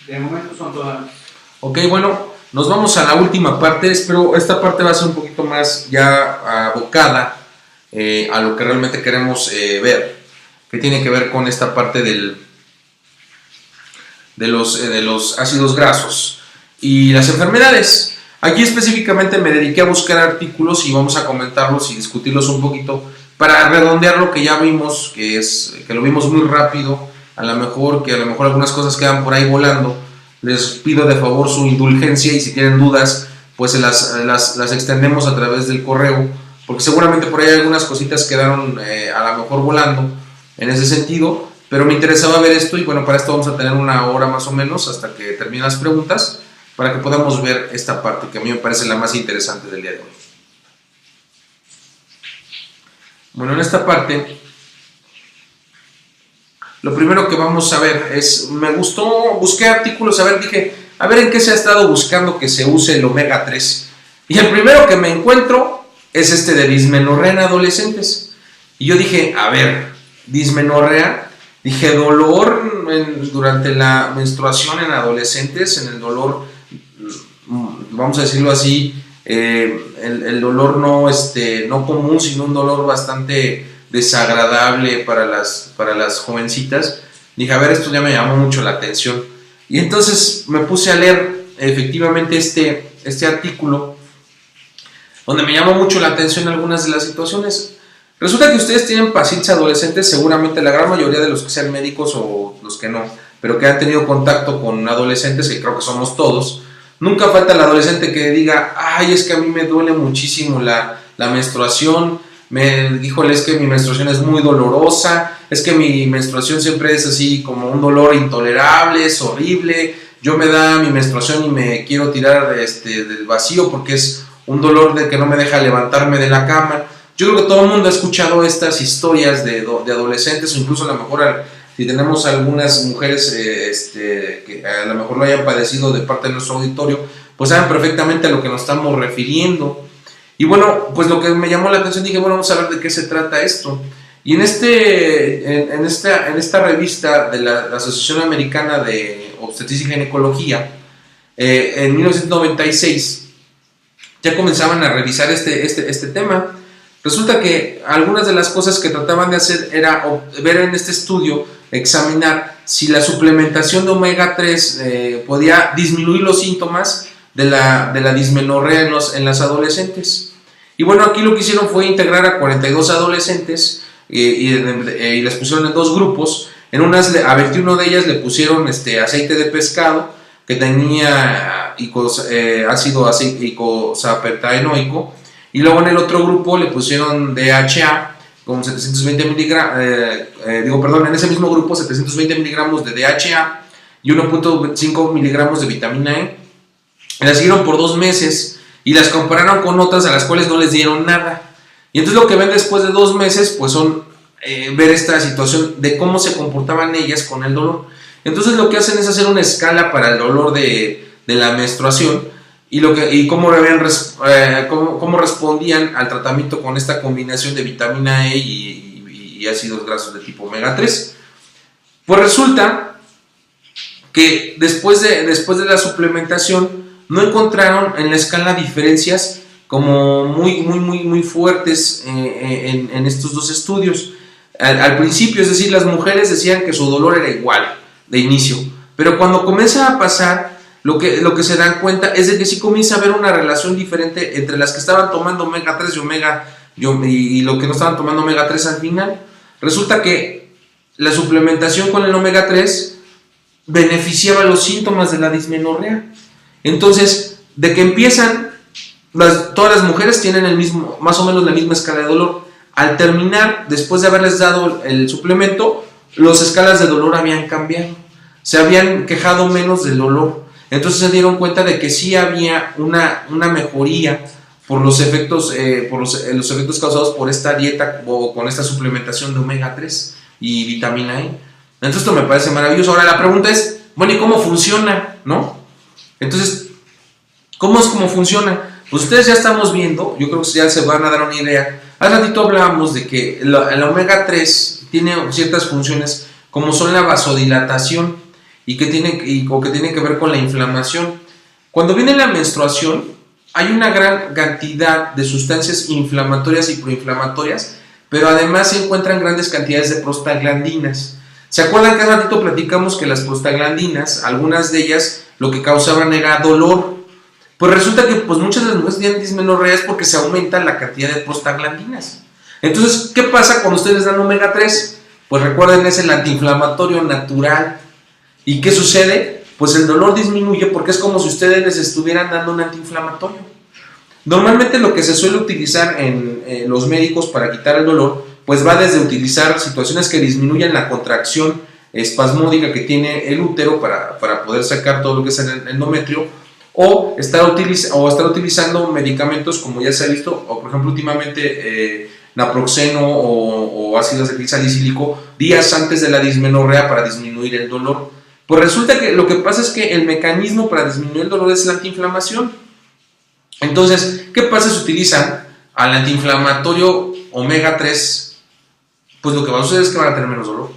De momento son todas. Ok, bueno, nos vamos a la última parte. Espero esta parte va a ser un poquito más ya abocada a lo que realmente queremos ver, que tiene que ver con esta parte de los ácidos grasos y las enfermedades. Aquí específicamente me dediqué a buscar artículos y vamos a comentarlos y discutirlos un poquito para redondear lo que ya vimos, que lo vimos muy rápido, a lo mejor algunas cosas quedan por ahí volando. Les pido de favor su indulgencia y si tienen dudas, pues las extendemos a través del correo, porque seguramente por ahí algunas cositas quedaron a lo mejor volando en ese sentido, pero me interesaba ver esto y bueno, para esto vamos a tener una hora más o menos hasta que terminen las preguntas, para que podamos ver esta parte que a mí me parece la más interesante del día de hoy. Bueno, en esta parte, lo primero que vamos a ver es, me gustó, busqué artículos, dije, a ver en qué se ha estado buscando que se use el omega 3. Y el primero que me encuentro es este de dismenorrea en adolescentes. Y yo dije, a ver, dismenorrea, dije, dolor durante la menstruación en adolescentes, en el dolor, vamos a decirlo así, el dolor no común, sino un dolor bastante desagradable para las jovencitas. Dije, a ver, esto ya me llamó mucho la atención. Y entonces me puse a leer efectivamente este artículo, donde me llamó mucho la atención algunas de las situaciones. Resulta que ustedes tienen pacientes adolescentes, seguramente la gran mayoría de los que sean médicos o los que no, pero que han tenido contacto con adolescentes, que creo que somos todos. Nunca falta el adolescente que diga, ay, es que a mí me duele muchísimo la menstruación, híjole, es que mi menstruación es muy dolorosa, es que mi menstruación siempre es así como un dolor intolerable, es horrible, yo me da mi menstruación y me quiero tirar del vacío porque es un dolor de que no me deja levantarme de la cama. Yo creo que todo el mundo ha escuchado estas historias de adolescentes, o incluso a lo mejor si tenemos algunas mujeres que a lo mejor lo hayan padecido de parte de nuestro auditorio, pues saben perfectamente a lo que nos estamos refiriendo. Y bueno, pues lo que me llamó la atención, dije, bueno, vamos a ver de qué se trata esto. Y en esta revista de la Asociación Americana de Obstetricia y Ginecología, en 1996, ya comenzaban a revisar este tema. Resulta que algunas de las cosas que trataban de hacer era ver en este estudio, examinar si la suplementación de omega 3 podía disminuir los síntomas de la dismenorrea en las adolescentes. Y bueno, aquí lo que hicieron fue integrar a 42 adolescentes y les pusieron en dos grupos. A 21 de ellas le pusieron aceite de pescado que tenía ácido icosapentaenoico, y luego en el otro grupo le pusieron DHA con 720 miligramos, en ese mismo grupo 720 miligramos de DHA y 1.5 miligramos de vitamina E. Las siguieron por 2 meses y las compararon con otras a las cuales no les dieron nada. Y entonces lo que ven después de 2 meses pues son ver esta situación de cómo se comportaban ellas con el dolor. Entonces lo que hacen es hacer una escala para el dolor de la menstruación y cómo respondían al tratamiento con esta combinación de vitamina E y ácidos grasos de tipo omega 3. Pues resulta que después de la suplementación no encontraron en la escala diferencias como muy fuertes en estos dos estudios. Al principio, es decir, las mujeres decían que su dolor era igual de inicio, pero cuando comienza a pasar, lo que se dan cuenta es de que sí comienza a haber una relación diferente entre las que estaban tomando omega 3 y lo que no estaban tomando omega 3 al final. Resulta que la suplementación con el omega 3 beneficiaba los síntomas de la dismenorrea. Entonces, de que empiezan, todas las mujeres tienen más o menos la misma escala de dolor. Al terminar, después de haberles dado el suplemento, las escalas de dolor habían cambiado. Se habían quejado menos del dolor. Entonces se dieron cuenta de que sí había una mejoría por los efectos causados por esta dieta o con esta suplementación de omega 3 y vitamina E. Entonces esto me parece maravilloso. Ahora la pregunta es, bueno, ¿y cómo funciona? ¿No? Entonces, ¿cómo funciona? Pues ustedes ya estamos viendo, yo creo que ya se van a dar una idea. Hace ratito hablábamos de que el omega 3 tiene ciertas funciones como son la vasodilatación. o que tiene que ver con la inflamación. Cuando viene la menstruación, hay una gran cantidad de sustancias inflamatorias y proinflamatorias, pero además se encuentran grandes cantidades de prostaglandinas. ¿Se acuerdan que hace ratito platicamos que las prostaglandinas, algunas de ellas, lo que causaban era dolor? Pues resulta que pues, muchas de las mujeres tienen dismenorrea es porque se aumenta la cantidad de prostaglandinas. Entonces, ¿qué pasa cuando ustedes dan omega 3? Pues recuerden, es el antiinflamatorio natural. ¿Y qué sucede? Pues el dolor disminuye porque es como si ustedes les estuvieran dando un antiinflamatorio. Normalmente lo que se suele utilizar en los médicos para quitar el dolor, pues va desde utilizar situaciones que disminuyan la contracción espasmódica que tiene el útero para poder sacar todo lo que es el endometrio, o estar utilizando medicamentos como ya se ha visto, o por ejemplo últimamente naproxeno o ácido salicílico días antes de la dismenorrea para disminuir el dolor. Pues resulta que lo que pasa es que el mecanismo para disminuir el dolor es la antiinflamación. Entonces, ¿qué pasa si utilizan al antiinflamatorio omega 3? Pues lo que va a suceder es que van a tener menos dolor.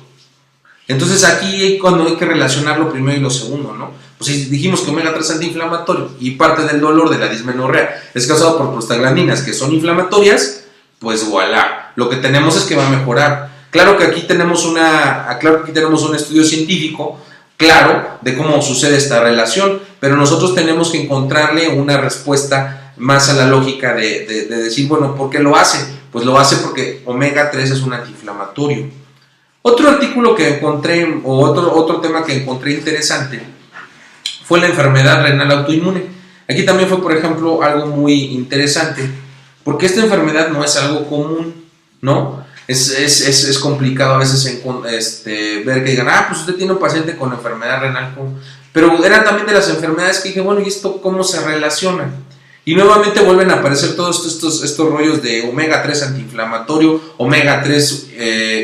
Entonces aquí cuando hay que relacionar lo primero y lo segundo, ¿no? Pues si dijimos que omega 3 es antiinflamatorio y parte del dolor de la dismenorrea es causado por prostaglandinas que son inflamatorias, pues voilà, lo que tenemos es que va a mejorar. Claro que aquí tenemos un estudio científico, claro, de cómo sucede esta relación, pero nosotros tenemos que encontrarle una respuesta más a la lógica de decir, bueno, ¿por qué lo hace? Pues lo hace porque omega 3 es un antiinflamatorio. Otro artículo que encontré, o otro tema que encontré interesante, fue la enfermedad renal autoinmune. Aquí también fue, por ejemplo, algo muy interesante, porque esta enfermedad no es algo común, ¿no? Es complicado a veces ver que digan, pues usted tiene un paciente con enfermedad renal, pero era también de las enfermedades que dije, bueno, ¿y esto cómo se relaciona? Y nuevamente vuelven a aparecer todos estos rollos de omega 3 antiinflamatorio, omega 3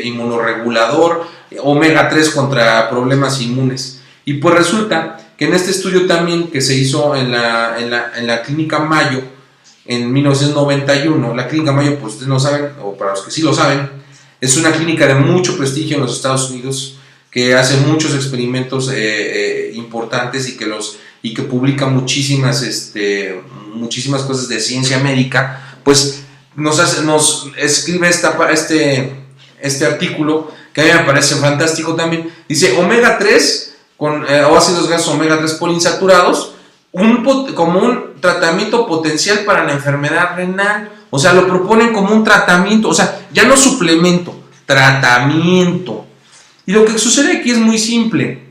inmunorregulador, omega 3 contra problemas inmunes. Y pues resulta que en este estudio también que se hizo en la Clínica Mayo en 1991, la Clínica Mayo, pues ustedes no saben, o para los que sí lo saben, es una clínica de mucho prestigio en los Estados Unidos que hace muchos experimentos importantes y que publica muchísimas cosas de ciencia médica. Pues nos escribe este artículo que a mí me parece fantástico también. Dice omega 3 con o ácidos grasos omega 3 poliinsaturados como un tratamiento potencial para la enfermedad renal. O sea, lo proponen como un tratamiento, o sea, ya no suplemento, tratamiento. Y lo que sucede aquí es muy simple.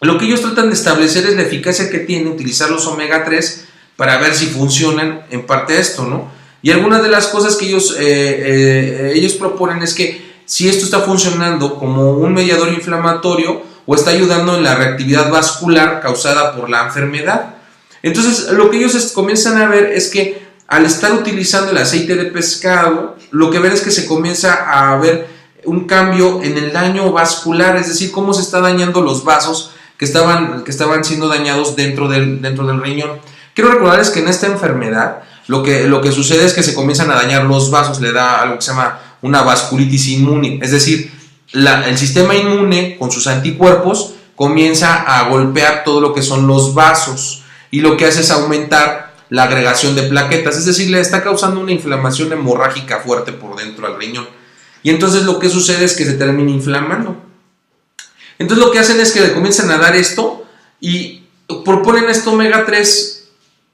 Lo que ellos tratan de establecer es la eficacia que tiene utilizar los omega 3 para ver si funcionan en parte esto, ¿no? Y algunas de las cosas que ellos proponen es que si esto está funcionando como un mediador inflamatorio o está ayudando en la reactividad vascular causada por la enfermedad. Entonces, lo que ellos comienzan a ver es que al estar utilizando el aceite de pescado, lo que ven es que se comienza a ver un cambio en el daño vascular, es decir, cómo se está dañando los vasos que estaban siendo dañados dentro del riñón. Quiero recordarles que en esta enfermedad lo que sucede es que se comienzan a dañar los vasos, le da algo que se llama una vasculitis inmune, es decir, el sistema inmune con sus anticuerpos comienza a golpear todo lo que son los vasos y lo que hace es aumentar la agregación de plaquetas, es decir, le está causando una inflamación hemorrágica fuerte por dentro al riñón. Y entonces lo que sucede es que se termina inflamando. Entonces lo que hacen es que le comienzan a dar esto y proponen esto omega 3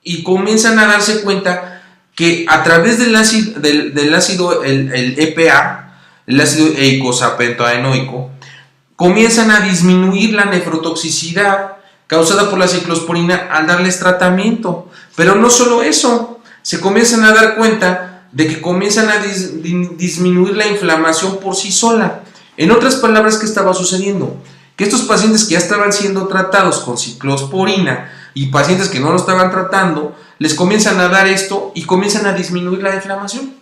y comienzan a darse cuenta que a través del ácido, el EPA, el ácido eicosapentaenoico, comienzan a disminuir la nefrotoxicidad causada por la ciclosporina al darles tratamiento. Pero no solo eso, se comienzan a dar cuenta de que comienzan a disminuir la inflamación por sí sola. En otras palabras, ¿qué estaba sucediendo? Que estos pacientes que ya estaban siendo tratados con ciclosporina y pacientes que no lo estaban tratando, les comienzan a dar esto y comienzan a disminuir la inflamación.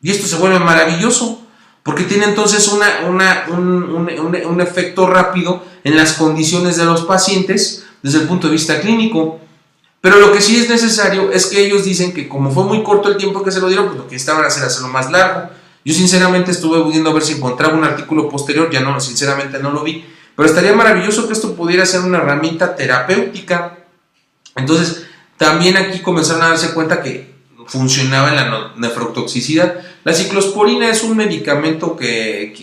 Y esto se vuelve maravilloso, porque tiene entonces un efecto rápido en las condiciones de los pacientes desde el punto de vista clínico. Pero lo que sí es necesario es que ellos dicen que como fue muy corto el tiempo que se lo dieron, pues lo que estaban hacerlo más largo. Yo sinceramente estuve viendo a ver si encontraba un artículo posterior, ya no, sinceramente no lo vi, pero estaría maravilloso que esto pudiera ser una herramienta terapéutica. Entonces, también aquí comenzaron a darse cuenta que funcionaba en la nefrotoxicidad. La ciclosporina es un medicamento que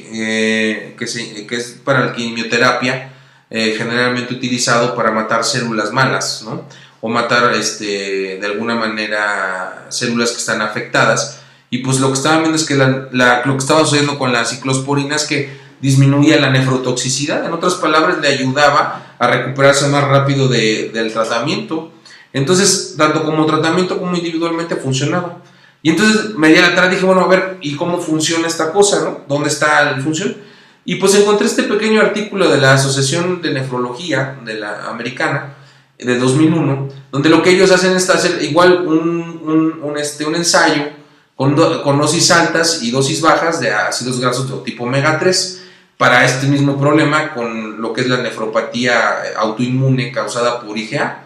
es para la quimioterapia, generalmente utilizado para matar células malas, ¿no? O matar de alguna manera células que están afectadas. Y pues lo que estaban viendo es que lo que estaba sucediendo con la ciclosporina es que disminuía la nefrotoxicidad. En otras palabras, le ayudaba a recuperarse más rápido del tratamiento. Entonces, tanto como tratamiento como individualmente funcionaba. Y entonces me di a la tarea y dije, bueno, a ver, ¿y cómo funciona esta cosa, no? ¿Dónde está la función? Y pues encontré este pequeño artículo de la Asociación de Nefrología de la Americana de 2001, donde lo que ellos hacen es hacer igual un ensayo con dosis altas y dosis bajas de ácidos grasos de tipo omega 3 para este mismo problema con lo que es la nefropatía autoinmune causada por IgA.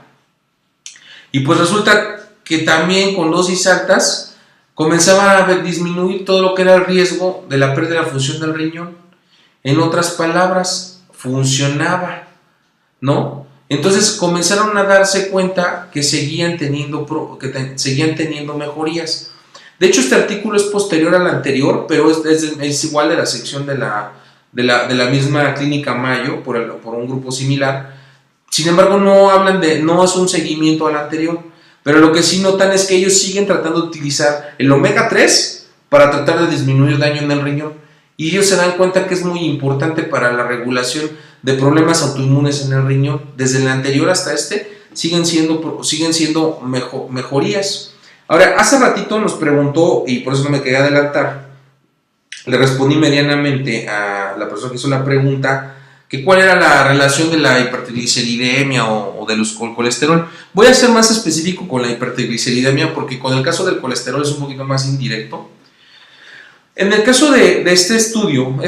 Y pues resulta que también con dosis altas comenzaba a disminuir todo lo que era el riesgo de la pérdida de la función del riñón. En otras palabras, funcionaba, ¿no? Entonces comenzaron a darse cuenta que seguían teniendo mejorías. De hecho, este artículo es posterior al anterior, pero es igual de la sección de la misma Clínica Mayo, por un grupo similar. Sin embargo, no es un seguimiento al anterior, pero lo que sí notan es que ellos siguen tratando de utilizar el omega 3 para tratar de disminuir daño en el riñón. Y ellos se dan cuenta que es muy importante para la regulación de problemas autoinmunes en el riñón. Desde el anterior hasta siguen siendo mejorías. Ahora, hace ratito nos preguntó, y por eso no me quería adelantar, le respondí medianamente a la persona que hizo la pregunta, que cuál era la relación de la hipertrigliceridemia o del colesterol. Voy a ser más específico con la hipertrigliceridemia porque con el caso del colesterol es un poquito más indirecto. En el caso de este estudio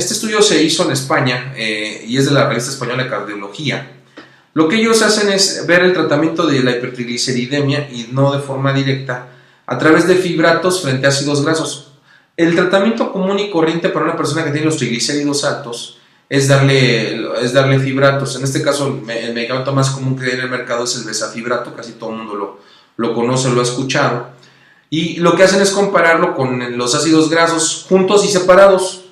se hizo en España y es de la revista española de cardiología. Lo que ellos hacen es ver el tratamiento de la hipertrigliceridemia y no de forma directa a través de fibratos frente a ácidos grasos. El tratamiento común y corriente para una persona que tiene los triglicéridos altos es darle fibratos. En este caso, el medicamento más común que hay en el mercado es el besafibrato, casi todo el mundo lo conoce, lo ha escuchado. Y lo que hacen es compararlo con los ácidos grasos juntos y separados.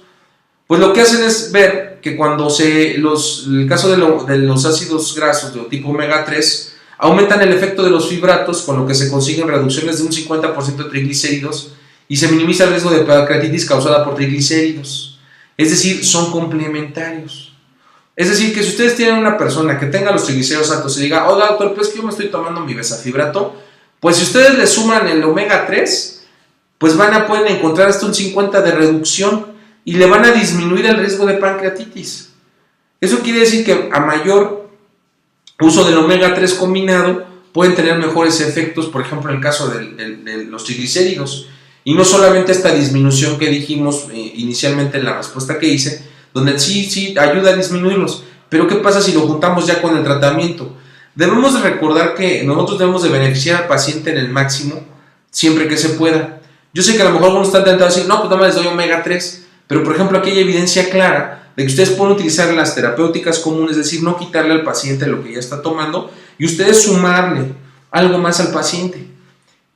Pues lo que hacen es ver que cuando el caso de los ácidos grasos de tipo omega 3 aumentan el efecto de los fibratos, con lo que se consiguen reducciones de un 50% de triglicéridos y se minimiza el riesgo de pancreatitis causada por triglicéridos. Es decir, son complementarios. Es decir, que si ustedes tienen una persona que tenga los triglicéridos altos y diga, oh doctor, pues que yo me estoy tomando mi besafibrato, pues si ustedes le suman el omega 3, pues pueden encontrar hasta un 50 de reducción y le van a disminuir el riesgo de pancreatitis. Eso quiere decir que a mayor uso del omega 3 combinado pueden tener mejores efectos, por ejemplo en el caso de los triglicéridos. Y no solamente esta disminución que dijimos inicialmente en la respuesta que hice, donde sí ayuda a disminuirlos, pero ¿qué pasa si lo juntamos ya con el tratamiento? Debemos de recordar que nosotros debemos de beneficiar al paciente en el máximo siempre que se pueda. Yo sé que a lo mejor algunos están tentados de decir, no, pues nada más les doy omega 3, pero por ejemplo aquí hay evidencia clara de que ustedes pueden utilizar las terapéuticas comunes, es decir, no quitarle al paciente lo que ya está tomando y ustedes sumarle algo más al paciente.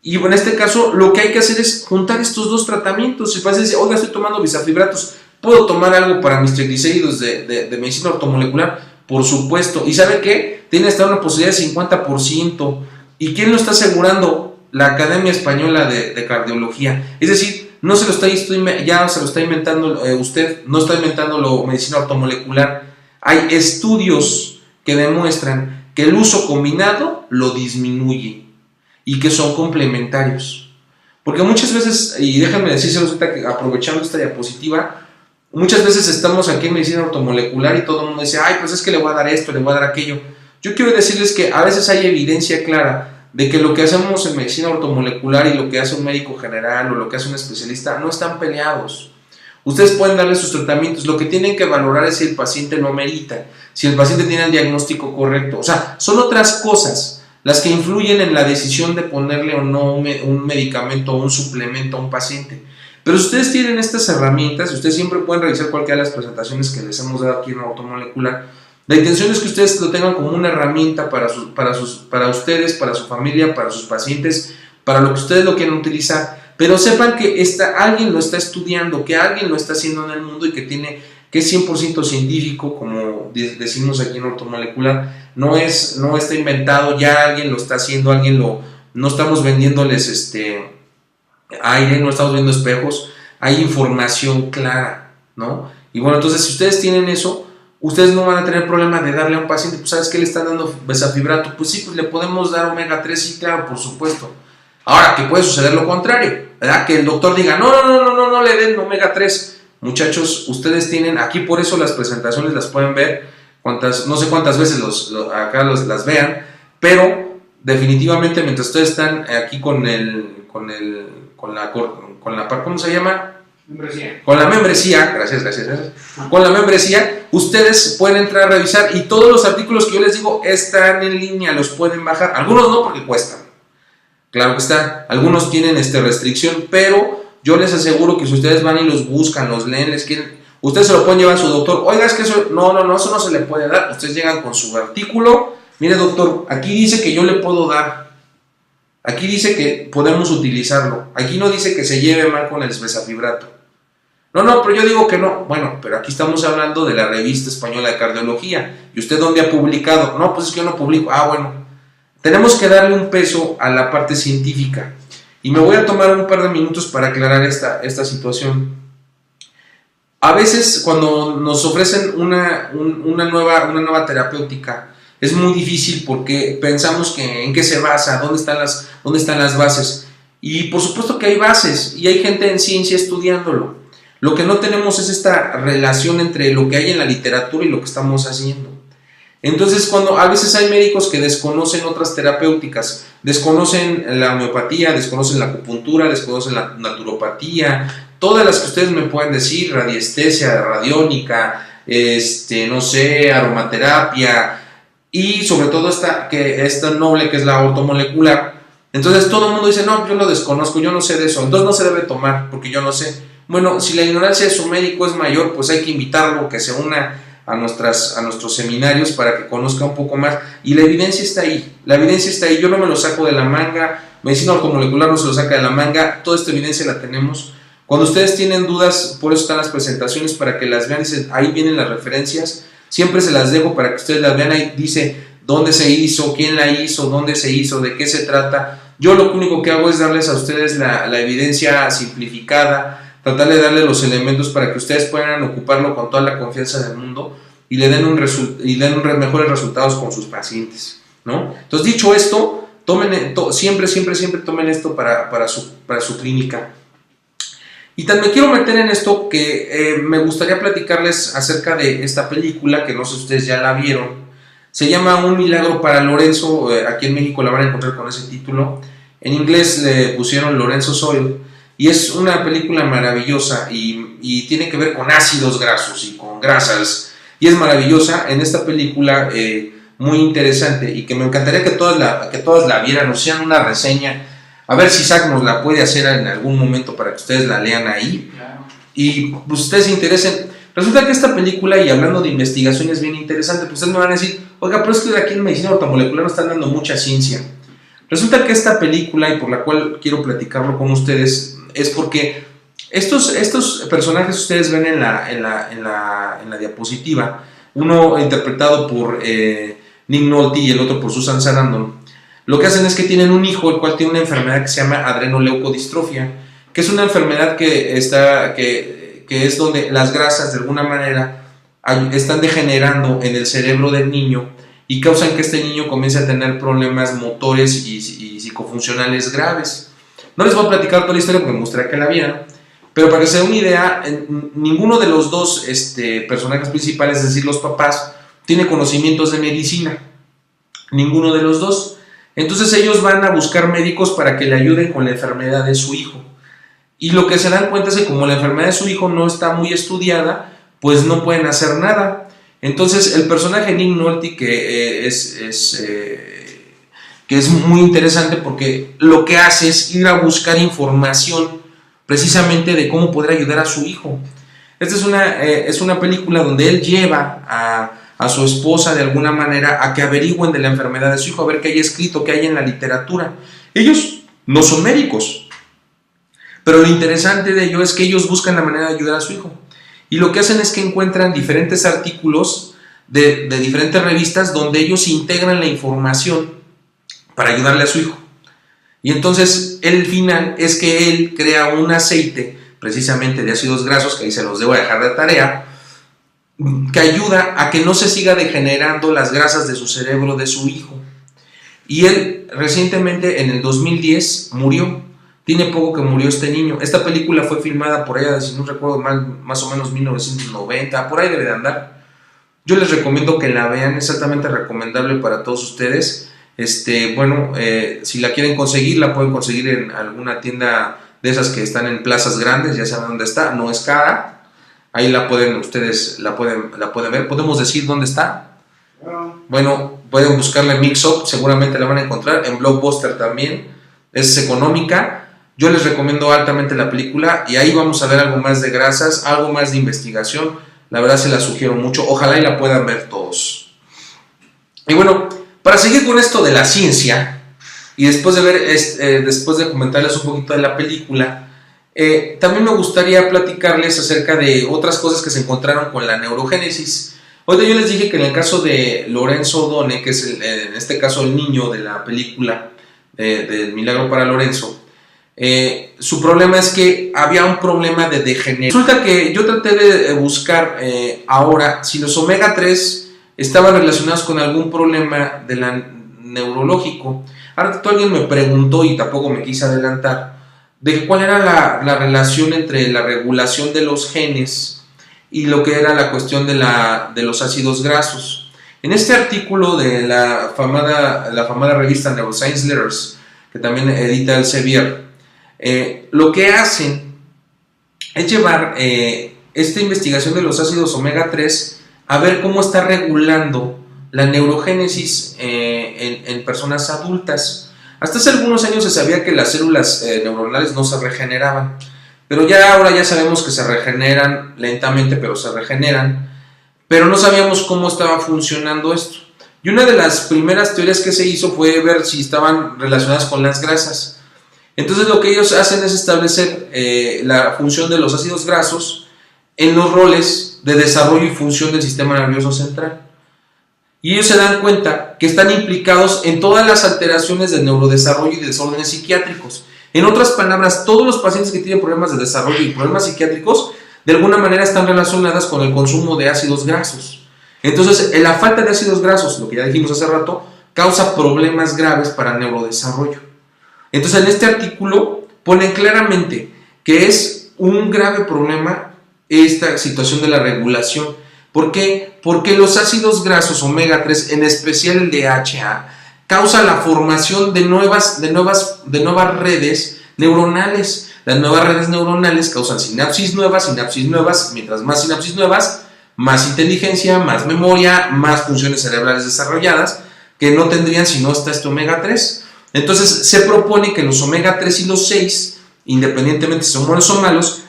Y en este caso lo que hay que hacer es juntar estos dos tratamientos. Si el paciente dice, oiga, estoy tomando besafibratos, ¿puedo tomar algo para mis triglicéridos de medicina ortomolecular? Por supuesto. ¿Y sabe qué? Tiene hasta una posibilidad de 50%. ¿Y quién lo está asegurando? La Academia Española de Cardiología. Es decir, no se lo está inventando usted, no está inventando medicina ortomolecular. Hay estudios que demuestran que el uso combinado lo disminuye y que son complementarios. Porque muchas veces, y déjenme decírselos ahorita que aprovechando esta diapositiva, muchas veces estamos aquí en medicina ortomolecular y todo el mundo dice, ay, pues es que le voy a dar esto, le voy a dar aquello. Yo quiero decirles que a veces hay evidencia clara de que lo que hacemos en medicina ortomolecular y lo que hace un médico general o lo que hace un especialista no están peleados. Ustedes pueden darle sus tratamientos, lo que tienen que valorar es si el paciente lo merita, si el paciente tiene el diagnóstico correcto. O sea, son otras cosas las que influyen en la decisión de ponerle o no un medicamento o un suplemento a un paciente. Pero si ustedes tienen estas herramientas, ustedes siempre pueden revisar cualquiera de las presentaciones que les hemos dado aquí en ortomolecular, La intención es que ustedes lo tengan como una herramienta para ustedes, para su familia, para sus pacientes, para lo que ustedes lo quieran utilizar, pero sepan que alguien lo está estudiando, que alguien lo está haciendo en el mundo y que es 100% científico, como decimos aquí en ortomolecular, no está inventado, ya alguien lo está haciendo, no estamos vendiéndoles aire, no estamos viendo espejos, hay información clara, ¿no? Y bueno, entonces si ustedes tienen eso, ustedes no van a tener problema de darle a un paciente, pues ¿sabes qué le están dando besafibrato? Pues sí, pues le podemos dar omega 3, sí, claro, por supuesto. Ahora, que puede suceder lo contrario, ¿verdad? Que el doctor diga, no le den omega 3. Muchachos, ustedes tienen, aquí por eso las presentaciones las pueden ver, no sé cuántas veces las vean, pero definitivamente mientras ustedes están aquí con la ¿cómo se llama? Membresía. Con la membresía, gracias. Con la membresía, ustedes pueden entrar a revisar y todos los artículos que yo les digo están en línea, los pueden bajar. Algunos no porque cuestan. Claro que está. Algunos tienen restricción, pero yo les aseguro que si ustedes van y los buscan, los leen, ustedes se lo pueden llevar a su doctor. Oiga, es que eso no se le puede dar. Ustedes llegan con su artículo. Mire, doctor, aquí dice que yo le puedo dar. Aquí dice que podemos utilizarlo. Aquí no dice que se lleve mal con el besafibrato. No, pero yo digo que no. Bueno, pero aquí estamos hablando de la Revista Española de Cardiología. ¿Y usted dónde ha publicado? No, pues es que yo no publico. Bueno. Tenemos que darle un peso a la parte científica. Y me voy a tomar un par de minutos para aclarar esta situación. A veces cuando nos ofrecen una nueva terapéutica, es muy difícil porque pensamos que en qué se basa, dónde están las bases. Y por supuesto que hay bases y hay gente en ciencia estudiándolo. Lo que no tenemos es esta relación entre lo que hay en la literatura y lo que estamos haciendo. Entonces, cuando a veces hay médicos que desconocen otras terapéuticas, desconocen la homeopatía, desconocen la acupuntura, desconocen la naturopatía, todas las que ustedes me pueden decir, radiestesia, radiónica, no sé, aromaterapia y sobre todo esta noble que es la ortomolecular. Entonces todo el mundo dice, no, yo lo desconozco, yo no sé de eso, entonces no se debe tomar porque yo no sé. Bueno, si la ignorancia de su médico es mayor, pues hay que invitarlo, que se una a nuestros seminarios para que conozca un poco más. Y la evidencia está ahí, yo no me lo saco de la manga, medicina ortomolecular no se lo saca de la manga, toda esta evidencia la tenemos. Cuando ustedes tienen dudas, por eso están las presentaciones, para que las vean, ahí vienen las referencias, siempre se las dejo para que ustedes las vean, ahí dice dónde se hizo, quién la hizo, dónde se hizo, de qué se trata. Yo lo único que hago es darles a ustedes la evidencia simplificada, tratar de darle los elementos para que ustedes puedan ocuparlo con toda la confianza del mundo y le den mejores resultados con sus pacientes, ¿no? Entonces, dicho esto, siempre tomen esto para su clínica. Y también me quiero meter en esto que me gustaría platicarles acerca de esta película, que no sé si ustedes ya la vieron. Se llama Un milagro para Lorenzo, aquí en México la van a encontrar con ese título. En inglés le pusieron Lorenzo's Oil. Y es una película maravillosa y tiene que ver con ácidos grasos y con grasas. Y es maravillosa. En esta película muy interesante y que me encantaría que todas la vieran, o sean una reseña. A ver si Isaac nos la puede hacer en algún momento para que ustedes la lean ahí. Claro. Y pues ustedes se interesen. Resulta que esta película, y hablando de investigación, es bien interesante. Pues ustedes me van a decir, oiga, pero es que aquí en medicina ortomolecular nos están dando mucha ciencia. Resulta que esta película, y por la cual quiero platicarlo con ustedes, es porque estos personajes que ustedes ven en la diapositiva, uno interpretado por Nick Nolte y el otro por Susan Sarandon, lo que hacen es que tienen un hijo, el cual tiene una enfermedad que se llama adrenoleucodistrofia, que es una enfermedad que es donde las grasas de alguna manera están degenerando en el cerebro del niño y causan que este niño comience a tener problemas motores y psicofuncionales graves. No les voy a platicar toda la historia porque me gustaría que la vieran, pero para que se den una idea, ninguno de los dos personajes principales, es decir, los papás, tiene conocimientos de medicina. Ninguno de los dos. Entonces ellos van a buscar médicos para que le ayuden con la enfermedad de su hijo. Y lo que se dan cuenta es que como la enfermedad de su hijo no está muy estudiada, pues no pueden hacer nada. Entonces el personaje Nick Nolte, que es muy interesante porque lo que hace es ir a buscar información precisamente de cómo poder ayudar a su hijo. Esta es una película donde él lleva a su esposa de alguna manera a que averigüen de la enfermedad de su hijo, a ver qué hay escrito, qué hay en la literatura. Ellos no son médicos, pero lo interesante de ello es que ellos buscan la manera de ayudar a su hijo. Y lo que hacen es que encuentran diferentes artículos de diferentes revistas donde ellos integran la información para ayudarle a su hijo. Y entonces el final es que él crea un aceite, precisamente de ácidos grasos, que ahí se los debo dejar de tarea, que ayuda a que no se siga degenerando las grasas de su cerebro de su hijo. Y él recientemente, en el 2010, murió. Tiene poco que murió este niño. Esta película fue filmada por allá, si no recuerdo mal, más o menos 1990, por ahí debe de andar. Yo les recomiendo que la vean, es altamente recomendable para todos ustedes. Si la quieren conseguir, la pueden conseguir en alguna tienda de esas que están en plazas grandes, ya saben dónde está, no es cara. Ahí ustedes la pueden ver. ¿Podemos decir dónde está? Bueno, pueden buscarle Mix Up, seguramente la van a encontrar. En Blockbuster también, es económica. Yo les recomiendo altamente la película y ahí vamos a ver algo más de grasas, algo más de investigación. La verdad se la sugiero mucho, ojalá y la puedan ver todos. Y bueno, para seguir con esto de la ciencia y después de comentarles un poquito de la película, también me gustaría platicarles acerca de otras cosas que se encontraron con la neurogénesis. Ahorita yo les dije que en el caso de Lorenzo O'Donnell, que es en este caso el niño de la película del Milagro para Lorenzo, su problema es que había un problema de degeneración. Resulta que yo traté de buscar ahora si los omega 3 estaban relacionados con algún problema neurológico. Ahora alguien me preguntó y tampoco me quise adelantar de cuál era la relación entre la regulación de los genes y lo que era la cuestión de los ácidos grasos. En este artículo de la famada revista Neuroscience Letters, que también edita Elsevier, lo que hacen es llevar esta investigación de los ácidos omega 3 a ver cómo está regulando la neurogénesis en personas adultas. Hasta hace algunos años se sabía que las células neuronales no se regeneraban, pero ahora ya sabemos que se regeneran lentamente, pero se regeneran, pero no sabíamos cómo estaba funcionando esto. Y una de las primeras teorías que se hizo fue ver si estaban relacionadas con las grasas. Entonces lo que ellos hacen es establecer la función de los ácidos grasos en los roles de desarrollo y función del sistema nervioso central. Y ellos se dan cuenta que están implicados en todas las alteraciones del neurodesarrollo y desórdenes psiquiátricos. En otras palabras, todos los pacientes que tienen problemas de desarrollo y problemas psiquiátricos, de alguna manera están relacionadas con el consumo de ácidos grasos. Entonces, la falta de ácidos grasos, lo que ya dijimos hace rato, causa problemas graves para el neurodesarrollo. Entonces, en este artículo ponen claramente que es un grave problema esta situación de la regulación. ¿Por qué? Porque los ácidos grasos omega 3, en especial el DHA, causa la formación de nuevas redes neuronales. Las nuevas redes neuronales causan sinapsis nuevas, mientras más sinapsis nuevas, más inteligencia, más memoria, más funciones cerebrales desarrolladas, que no tendrían si no está este omega 3. Entonces se propone que los omega 3 y los 6, independientemente si son buenos o malos,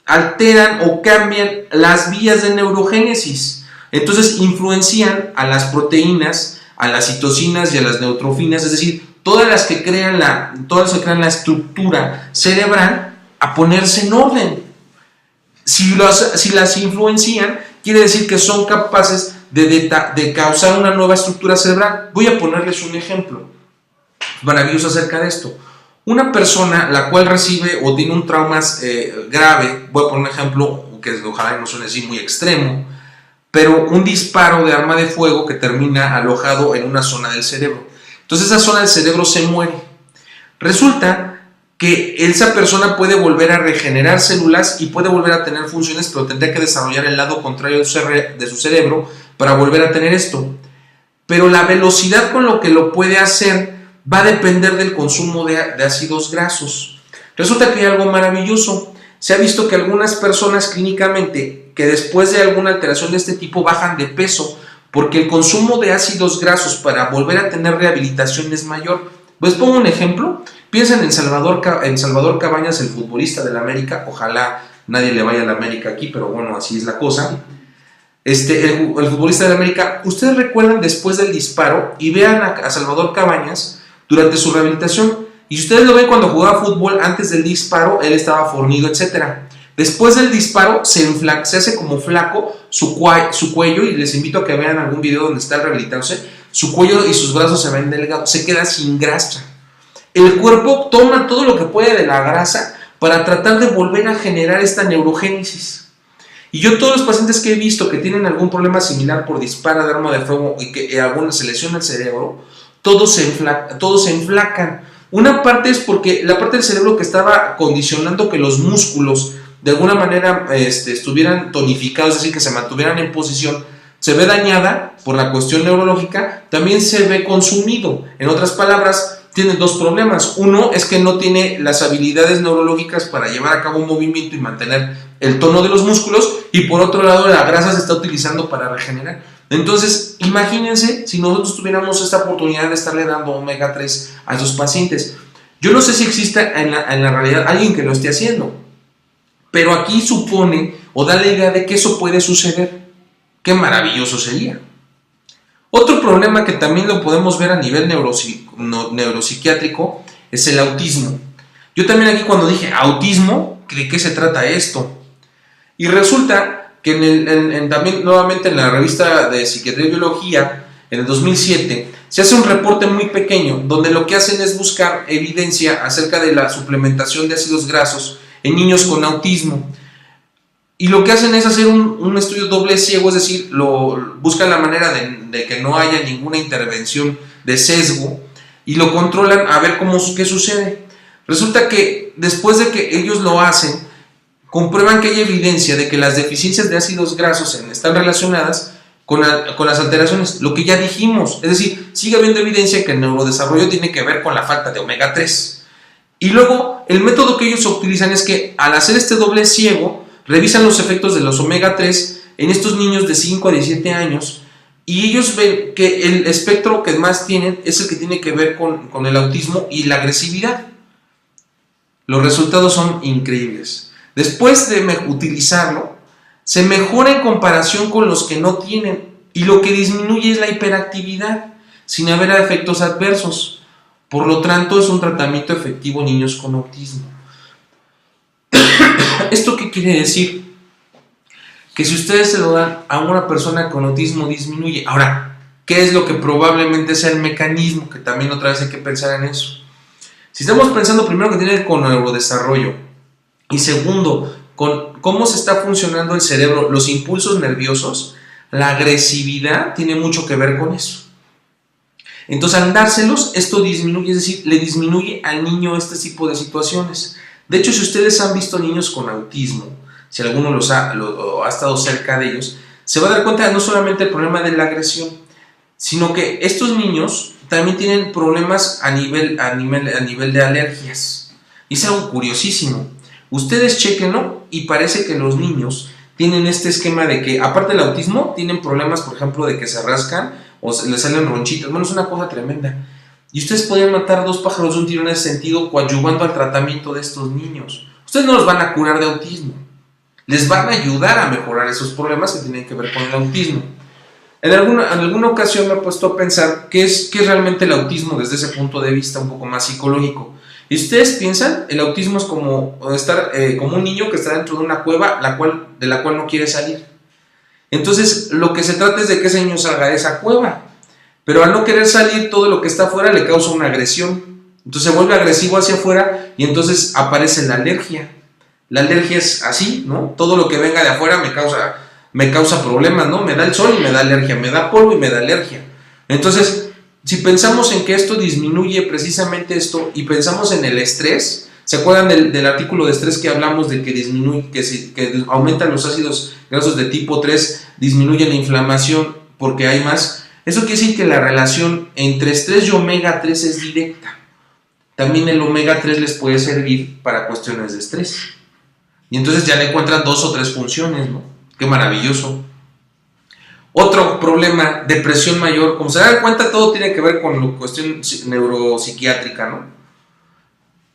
alteran o cambian las vías de neurogénesis. Entonces influencian a las proteínas, a las citocinas y a las neutrofinas, es decir, todas las que crean la estructura cerebral, a ponerse en orden. Si las influencian, quiere decir que son capaces de causar una nueva estructura cerebral. Voy a ponerles un ejemplo maravilloso acerca de esto. Una persona la cual recibe o tiene un trauma grave, voy a poner un ejemplo que ojalá no suene así muy extremo, pero un disparo de arma de fuego que termina alojado en una zona del cerebro. Entonces esa zona del cerebro se muere. Resulta que esa persona puede volver a regenerar células y puede volver a tener funciones, pero tendría que desarrollar el lado contrario de su cerebro para volver a tener esto. Pero la velocidad con lo que lo puede hacer va a depender del consumo de ácidos grasos. Resulta que hay algo maravilloso. Se ha visto que algunas personas clínicamente que después de alguna alteración de este tipo bajan de peso porque el consumo de ácidos grasos para volver a tener rehabilitación es mayor. Les pongo un ejemplo. Piensen en Salvador Cabañas, el futbolista del América. Ojalá nadie le vaya al América aquí, pero bueno, así es la cosa. el futbolista de América, ¿ustedes recuerdan después del disparo? Y vean a Salvador Cabañas durante su rehabilitación. Y si ustedes lo ven cuando jugaba fútbol, antes del disparo, él estaba fornido, etc. Después del disparo, se hace como flaco su cuello, y les invito a que vean algún video donde está rehabilitándose. Su cuello y sus brazos se ven delgados, se queda sin grasa. El cuerpo toma todo lo que puede de la grasa para tratar de volver a generar esta neurogénesis. Y yo, todos los pacientes que he visto que tienen algún problema similar por disparo de arma de fuego y que algunos se lesiona el cerebro, todos se enflacan. Una parte es porque la parte del cerebro que estaba condicionando que los músculos de alguna manera estuvieran tonificados, es decir, que se mantuvieran en posición, se ve dañada por la cuestión neurológica, también se ve consumido. En otras palabras, tiene dos problemas. Uno es que no tiene las habilidades neurológicas para llevar a cabo un movimiento y mantener el tono de los músculos, y por otro lado la grasa se está utilizando para regenerar. Entonces, imagínense si nosotros tuviéramos esta oportunidad de estarle dando omega 3 a esos pacientes. Yo no sé si exista en la realidad alguien que lo esté haciendo, pero aquí supone o da la idea de que eso puede suceder. ¡Qué maravilloso sería! Otro problema que también lo podemos ver a nivel neuropsiquiátrico es el autismo. Yo también aquí, cuando dije autismo, ¿de qué se trata esto? Y resulta que también nuevamente en la revista de Psiquiatría y Biología, en el 2007, se hace un reporte muy pequeño donde lo que hacen es buscar evidencia acerca de la suplementación de ácidos grasos en niños con autismo. Y lo que hacen es hacer un estudio doble ciego, es decir, buscan la manera de que no haya ninguna intervención de sesgo, y lo controlan a ver qué sucede. Resulta que después de que ellos lo hacen, comprueban que hay evidencia de que las deficiencias de ácidos grasos están relacionadas con las alteraciones, lo que ya dijimos. Es decir, sigue habiendo evidencia que el neurodesarrollo tiene que ver con la falta de omega 3. Y luego, el método que ellos utilizan es que al hacer este doble ciego, revisan los efectos de los omega 3 en estos niños de 5 a 17 años, y ellos ven que el espectro que más tienen es el que tiene que ver con el autismo y la agresividad. Los resultados son increíbles. Después de utilizarlo, se mejora en comparación con los que no tienen, y lo que disminuye es la hiperactividad, sin haber efectos adversos. Por lo tanto, es un tratamiento efectivo en niños con autismo. ¿Esto qué quiere decir? Que si ustedes se lo dan a una persona con autismo, disminuye. Ahora, ¿qué es lo que probablemente sea el mecanismo? Que también otra vez hay que pensar en eso. Si estamos pensando primero que tiene que ver con neurodesarrollo, y segundo, con cómo se está funcionando el cerebro, los impulsos nerviosos, la agresividad tiene mucho que ver con eso. Entonces, al dárselos, esto disminuye, es decir, le disminuye al niño este tipo de situaciones. De hecho, si ustedes han visto niños con autismo, si alguno ha estado cerca de ellos, se va a dar cuenta de no solamente el problema de la agresión, sino que estos niños también tienen problemas a nivel de alergias. Y es algo curiosísimo. Ustedes chequenlo, y parece que los niños tienen este esquema de que, aparte del autismo, tienen problemas, por ejemplo, de que se rascan o les salen ronchitas. Bueno, es una cosa tremenda. Y ustedes pueden matar dos pájaros de un tiro en ese sentido, coadyuvando al tratamiento de estos niños. Ustedes no los van a curar de autismo, les van a ayudar a mejorar esos problemas que tienen que ver con el autismo. En alguna ocasión me he puesto a pensar qué es realmente el autismo desde ese punto de vista un poco más psicológico. Y ustedes piensan, el autismo es como un niño que está dentro de una cueva de la cual no quiere salir. Entonces, lo que se trata es de que ese niño salga de esa cueva. Pero al no querer salir, todo lo que está afuera le causa una agresión. Entonces se vuelve agresivo hacia afuera, y entonces aparece la alergia. La alergia es así, ¿no? Todo lo que venga de afuera me causa problemas, ¿no? Me da el sol y me da alergia, me da polvo y me da alergia. Entonces, si pensamos en que esto disminuye precisamente esto, y pensamos en el estrés, ¿se acuerdan del artículo de estrés que hablamos de que aumentan los ácidos grasos de tipo 3, disminuye la inflamación porque hay más? Eso quiere decir que la relación entre estrés y omega 3 es directa. También el omega 3 les puede servir para cuestiones de estrés. Y entonces ya le encuentran 2 o 3 funciones, ¿no? ¡Qué maravilloso! Otro problema, depresión mayor. Como se dan cuenta, todo tiene que ver con la cuestión neuropsiquiátrica, ¿no?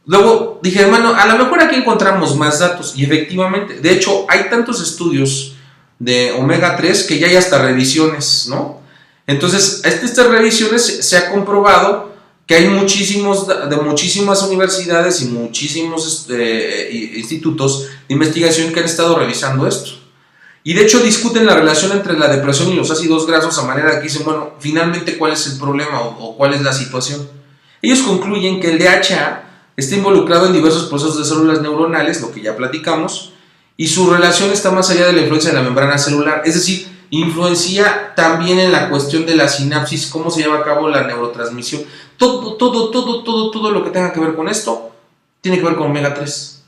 Luego dije, hermano, a lo mejor aquí encontramos más datos. Y efectivamente, de hecho, hay tantos estudios de omega 3 que ya hay hasta revisiones, ¿no? Entonces, estas revisiones se ha comprobado que hay de muchísimas universidades y muchísimos institutos de investigación que han estado revisando esto. Y de hecho discuten la relación entre la depresión y los ácidos grasos a manera que dicen, bueno, finalmente cuál es el problema o cuál es la situación. Ellos concluyen que el DHA está involucrado en diversos procesos de células neuronales, lo que ya platicamos, y su relación está más allá de la influencia de la membrana celular, es decir, influencia también en la cuestión de la sinapsis, cómo se lleva a cabo la neurotransmisión. Todo lo que tenga que ver con esto tiene que ver con omega 3.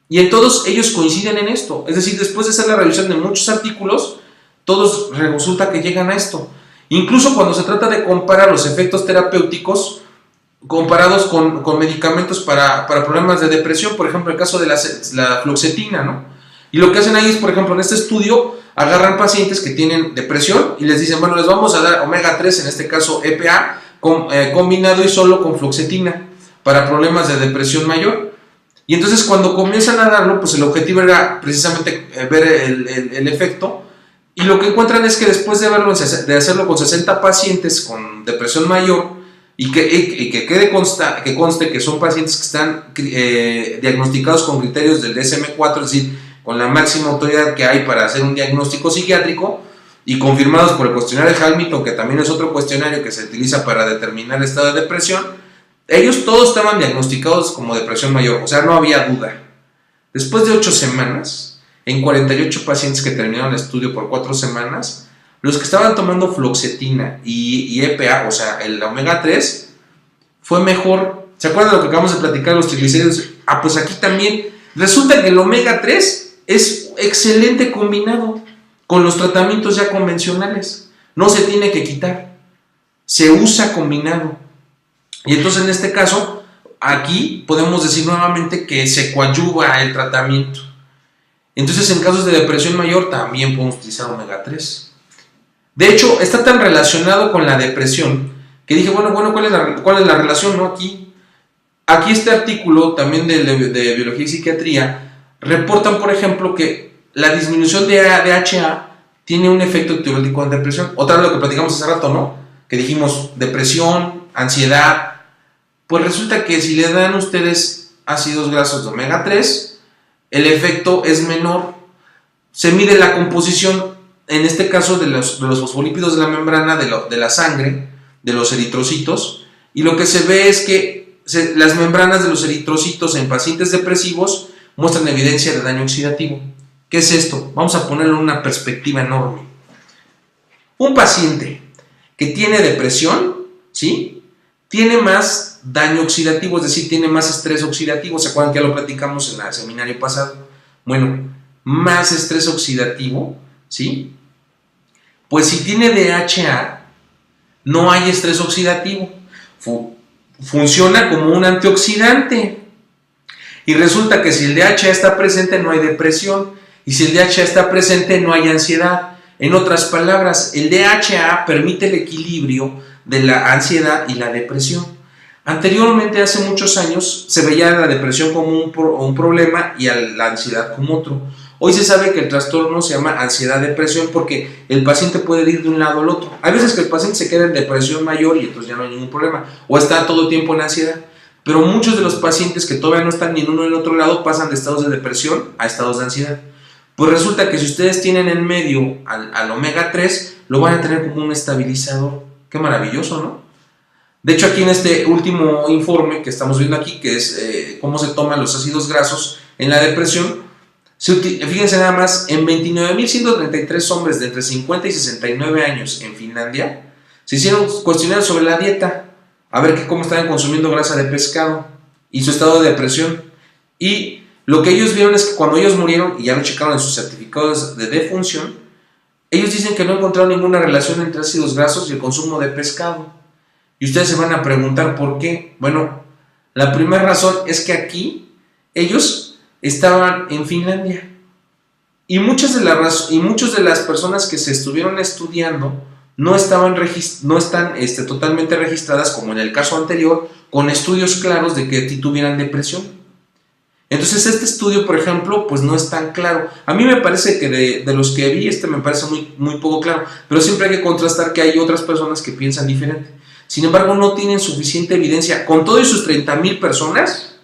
Y en todos ellos coinciden en esto. Es decir, después de hacer la revisión de muchos artículos, todos resulta que llegan a esto. Incluso cuando se trata de comparar los efectos terapéuticos comparados con medicamentos para problemas de depresión, por ejemplo, el caso de la fluoxetina, ¿no? Y lo que hacen ahí es, por ejemplo, en este estudio, agarran pacientes que tienen depresión y les dicen, bueno, les vamos a dar omega 3, en este caso EPA, combinado y solo con fluoxetina para problemas de depresión mayor. Y entonces cuando comienzan a darlo, pues el objetivo era precisamente ver el efecto, y lo que encuentran es que después de hacerlo con 60 pacientes con depresión mayor, y que conste que son pacientes que están diagnosticados con criterios del DSM-4, es decir, con la máxima autoridad que hay para hacer un diagnóstico psiquiátrico, y confirmados por el cuestionario de Hamilton, que también es otro cuestionario que se utiliza para determinar el estado de depresión. Ellos todos estaban diagnosticados como depresión mayor, o sea, no había duda. Después de 8 semanas, en 48 pacientes que terminaron el estudio por 4 semanas, los que estaban tomando fluoxetina y EPA, o sea, el omega 3, fue mejor. ¿Se acuerdan de lo que acabamos de platicar, los triglicéridos? Pues aquí también resulta que el omega 3 es excelente combinado con los tratamientos ya convencionales. No se tiene que quitar, se usa combinado. Y entonces en este caso, aquí podemos decir nuevamente que se coadyuva el tratamiento. Entonces en casos de depresión mayor también podemos utilizar omega 3. De hecho, está tan relacionado con la depresión que dije, bueno, ¿cuál es la relación? ¿No? Aquí este artículo también de Biología y Psiquiatría reportan, por ejemplo, que la disminución de DHA tiene un efecto etiológico en depresión. Otra vez lo que platicamos hace rato, ¿no? Que dijimos depresión, ansiedad. Pues resulta que si le dan ustedes ácidos grasos de omega 3, el efecto es menor. Se mide la composición, en este caso de los fosfolípidos de la membrana de la sangre, de los eritrocitos, y lo que se ve es que las membranas de los eritrocitos en pacientes depresivos muestran evidencia de daño oxidativo. ¿Qué es esto? Vamos a ponerlo en una perspectiva enorme. Un paciente que tiene depresión, ¿sí?, tiene más daño oxidativo, es decir, tiene más estrés oxidativo. ¿Se acuerdan que ya lo platicamos en el seminario pasado? Bueno, más estrés oxidativo, ¿sí? Pues si tiene DHA, no hay estrés oxidativo. Funciona como un antioxidante. Y resulta que si el DHA está presente, no hay depresión. Y si el DHA está presente, no hay ansiedad. En otras palabras, el DHA permite el equilibrio de la ansiedad y la depresión. Anteriormente, hace muchos años, se veía la depresión como un problema y a la ansiedad como otro. Hoy se sabe que el trastorno se llama ansiedad-depresión porque el paciente puede ir de un lado al otro. Hay veces que el paciente se queda en depresión mayor y entonces ya no hay ningún problema, o está todo el tiempo en ansiedad. Pero muchos de los pacientes que todavía no están ni en uno ni en el otro lado pasan de estados de depresión a estados de ansiedad. Pues resulta que si ustedes tienen en medio al omega 3, lo van a tener como un estabilizador. Qué maravilloso, ¿no? De hecho, aquí en este último informe que estamos viendo aquí, que es cómo se toman los ácidos grasos en la depresión, fíjense nada más, en 29.133 hombres de entre 50 y 69 años en Finlandia, se hicieron cuestionarios sobre la dieta, a ver cómo estaban consumiendo grasa de pescado y su estado de depresión. Y lo que ellos vieron es que cuando ellos murieron, y ya lo checaron en sus certificados de defunción, ellos dicen que no encontraron ninguna relación entre ácidos grasos y el consumo de pescado. Y ustedes se van a preguntar por qué. Bueno, la primera razón es que aquí ellos estaban en Finlandia y muchas de las personas que se estuvieron estudiando no están totalmente registradas, como en el caso anterior, con estudios claros de que tuvieran depresión. Entonces este estudio, por ejemplo, pues no es tan claro. A mí me parece que de los que vi, me parece muy poco claro, pero siempre hay que contrastar que hay otras personas que piensan diferente. Sin embargo, no tienen suficiente evidencia, con todo y sus 30,000 personas,